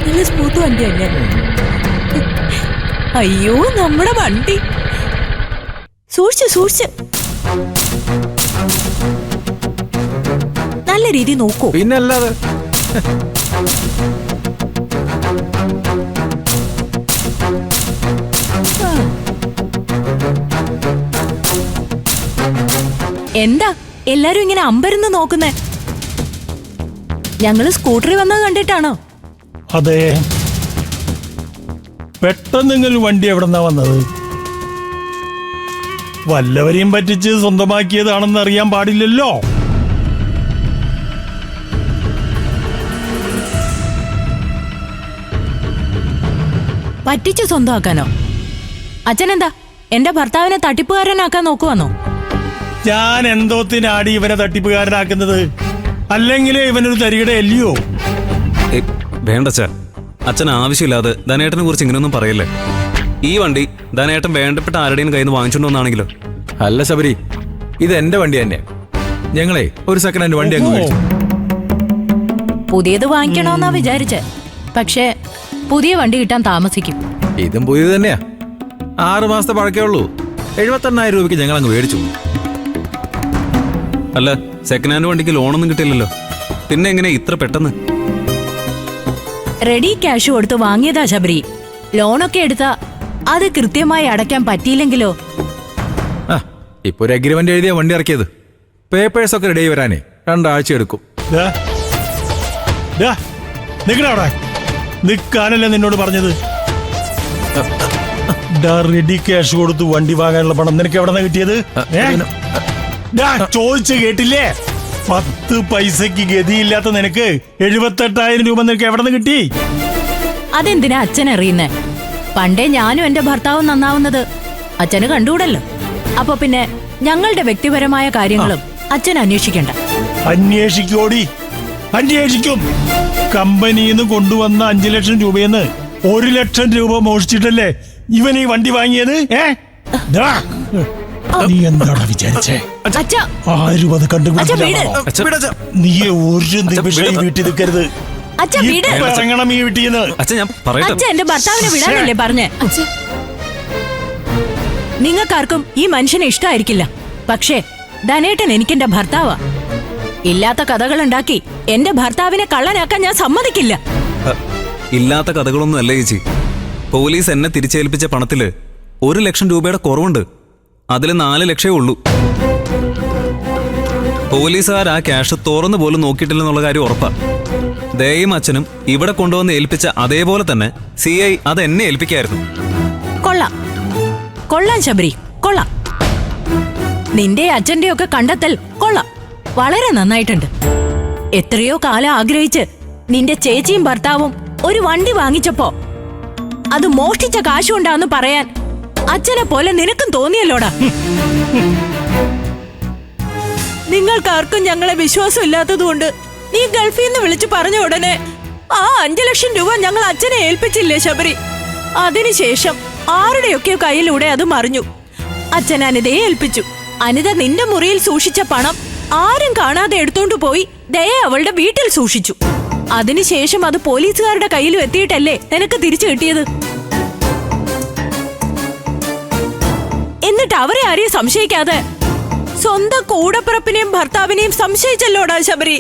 നല്ല സ്മൂത്ത് വണ്ടി തന്നെ. അയ്യോ നമ്മുടെ വണ്ടി സൂക്ഷിച്ച് നല്ല രീതി നോക്കൂ. പിന്നല്ലാതെ എന്താ എല്ലാരും ഇങ്ങനെ അമ്പരന്ന് നോക്കുന്നേ? ഞങ്ങള് സ്കൂട്ടറിൽ വന്നത് കണ്ടിട്ടാണോ? അതെ, പെട്ടെന്ന് നിങ്ങൾ വണ്ടി എവിടെന്നാ വന്നത്? വല്ലവരെയും പറ്റിച്ച് സ്വന്തമാക്കിയതാണെന്ന് അറിയാൻ പാടില്ലല്ലോ. പറ്റിച്ച് സ്വന്തമാക്കാനോ? അച്ഛനെന്താ എന്റെ ഭർത്താവിനെ തട്ടിപ്പുകാരനാക്കാൻ നോക്കുവാന്നോ? ഞാൻ എന്തോത്തിനാടി ഇവനെ തട്ടിപ്പുകാരനാക്കുന്നത്? അല്ലെങ്കിലേ ഇവനൊരു തരികിട അല്ലയോ? വേണ്ട അച്ഛൻ ആവശ്യമില്ലാതെ ധനേട്ടനെ കുറിച്ച് ഇങ്ങനെയൊന്നും പറയല്ലേ. ഈ വണ്ടി ധനേട്ടൻ വേണ്ടപ്പെട്ട ആരുടെയും കയ്യിൽ നിന്ന് വാങ്ങിച്ചോണ്ട് വന്നാണെങ്കിലോ? അല്ല ശബരി, ഇത് എന്റെ വണ്ടി തന്നെ. ഞങ്ങളെ ഒരു സെക്കൻഡ് ഹാൻഡ് വണ്ടി അങ്ങ് മേടിച്ചു. പുതിയത് വാങ്ങിക്കണോന്നാ വിചാരിച്ചേ, പക്ഷേ പുതിയ വണ്ടി കിട്ടാൻ താമസിക്കും. ഇതും പുതിയത് തന്നെയാ. 6 മാസത്തെ പഴക്കേ ഉള്ളൂ. 78,000 രൂപയ്ക്ക് ഞങ്ങൾ അങ്ങ് മേടിച്ചു. അല്ല, സെക്കൻഡ് ഹാൻഡ് വണ്ടിക്ക് ലോണൊന്നും കിട്ടില്ലല്ലോ, പിന്നെ എങ്ങനെ ഇത്ര പെട്ടെന്ന്? റെഡി ക്യാഷ് കൊടുത്ത് വാങ്ങിയതാ ശബരി. ലോണൊക്കെ എടുത്താ അത് കൃത്യമായി അടയ്ക്കാൻ പറ്റിയില്ലെങ്കിലോ? ഇപ്പൊ ഒരു അഗ്രിമെന്റ് എഴുതിയ വണ്ടി ഇറക്കിയത്. പേപ്പേഴ്സ് ഒക്കെ റെഡി വരാനേ 2 ആഴ്ച എടുക്കും. നിക്കണവിടെ നിക്കാനല്ലേ നിന്നോട് പറഞ്ഞത്? റെഡി ക്യാഷ് കൊടുത്ത് വണ്ടി വാങ്ങാനുള്ള പണം നിനക്ക് എവിടെ കിട്ടിയത്? ചോദിച്ചു കേട്ടില്ലേ? 10 പൈസക്ക് ഗതിയില്ലാത്ത നിനക്ക് 78,000 രൂപ നിനക്ക് എവിടെ കിട്ടി? അതെന്തിനാ അച്ഛൻ അറിയുന്നേ? പണ്ടേ ഞാനും എന്റെ ഭർത്താവും നന്നാവുന്നത് അച്ഛന് കണ്ടുകൂടല്ലോ. അപ്പൊ പിന്നെ ഞങ്ങളുടെ വ്യക്തിപരമായ കാര്യങ്ങളും അച്ഛൻ അന്വേഷിക്കണ്ട. അന്വേഷിക്കോടി, അന്വേഷിക്കും. കമ്പനിന്ന് കൊണ്ടുവന്ന 5 ലക്ഷം രൂപയെന്ന് 1 ലക്ഷം രൂപ മോഷിച്ചിട്ടല്ലേ ഇവൻ ഈ വണ്ടി വാങ്ങിയത്? നീ എന്താടാ വിചാരിച്ചേ? ആരും അത് കണ്ടുപിടിച്ചില്ല. നീ ഒരു നിമിഷം വീട്ടിൽ നിൽക്കരുത്. ഇറങ്ങണം ഈ വീട്ടിൽ നിന്ന്. അച്ഛൻ എന്റെ ഭർത്താവിനെ വിടാനല്ലേ പറഞ്ഞേ? നിങ്ങൾക്കാർക്കും ഈ മനുഷ്യനെ ഇഷ്ടമായിരിക്കില്ല, പക്ഷേ ധനേട്ടൻ എനിക്കെന്റെ ഭർത്താവാ. ഇല്ലാത്ത കഥകളുണ്ടാക്കി എന്റെ ഭർത്താവിനെ കള്ളനാക്കാൻ ഞാൻ സമ്മതിക്കില്ല. ഇല്ലാത്ത കഥകളൊന്നും അല്ല ചേച്ചി. പോലീസ് എന്നെ തിരിച്ചേൽപ്പിച്ച പണത്തില് 1 ലക്ഷം രൂപയുടെ കുറവുണ്ട്. അതിൽ 4 ലക്ഷമേ ഉള്ളൂ. പോലീസുകാർ ആ ക്യാഷ് തുറന്നു പോലും നോക്കിയിട്ടില്ലെന്നുള്ള കാര്യം ഉറപ്പാ. ദയയും അച്ഛനും ഇവിടെ കൊണ്ടുവന്ന് ഏൽപ്പിച്ച അതേപോലെ തന്നെ CI അത് എന്നെ ഏൽപ്പിക്കായിരുന്നു. കൊള്ളാം ശബരി, കൊള്ളാം. നിന്റെ അച്ഛന്റെ ഒക്കെ കണ്ടെത്തൽ കൊള്ളാം, വളരെ നന്നായിട്ടുണ്ട്. എത്രയോ കാലം ആഗ്രഹിച്ച് നിന്റെ ചേച്ചിയും ഭർത്താവും ഒരു വണ്ടി വാങ്ങിച്ചപ്പോ അത് മോഷ്ടിച്ച കാശുകൊണ്ടാന്ന് പറയാൻ അച്ഛനെ പോലെ നിനക്കും തോന്നിയല്ലോടാ. നിങ്ങൾക്കാർക്കും ഞങ്ങളെ വിശ്വാസം ഇല്ലാത്തതുകൊണ്ട് നീ ഗൾഫിൽ നിന്ന് വിളിച്ചു പറഞ്ഞ ഉടനെ ആ 5 ലക്ഷം രൂപ ഞങ്ങൾ അച്ഛനെ ഏൽപ്പിച്ചില്ലേ ശബരി? അതിനുശേഷം ആരുടെയൊക്കെ കയ്യിലൂടെ അത് മറിഞ്ഞു. അച്ഛൻ അനിതയെ ഏൽപ്പിച്ചു. അനിത നിന്റെ മുറിയിൽ സൂക്ഷിച്ച പണം ആരും കാണാതെ എടുത്തോണ്ട് പോയി ദയ അവളുടെ വീട്ടിൽ സൂക്ഷിച്ചു. അതിനുശേഷം അത് പോലീസുകാരുടെ കയ്യിലും എത്തിയിട്ടല്ലേ നിനക്ക് തിരിച്ചു കിട്ടിയത്? എന്നിട്ട് അവരെ ആരെയും സംശയിക്കാതെ സ്വന്തം കൂടപ്പിറപ്പിനെയും ഭർത്താവിനെയും സംശയിച്ചല്ലോടാ ശബരി.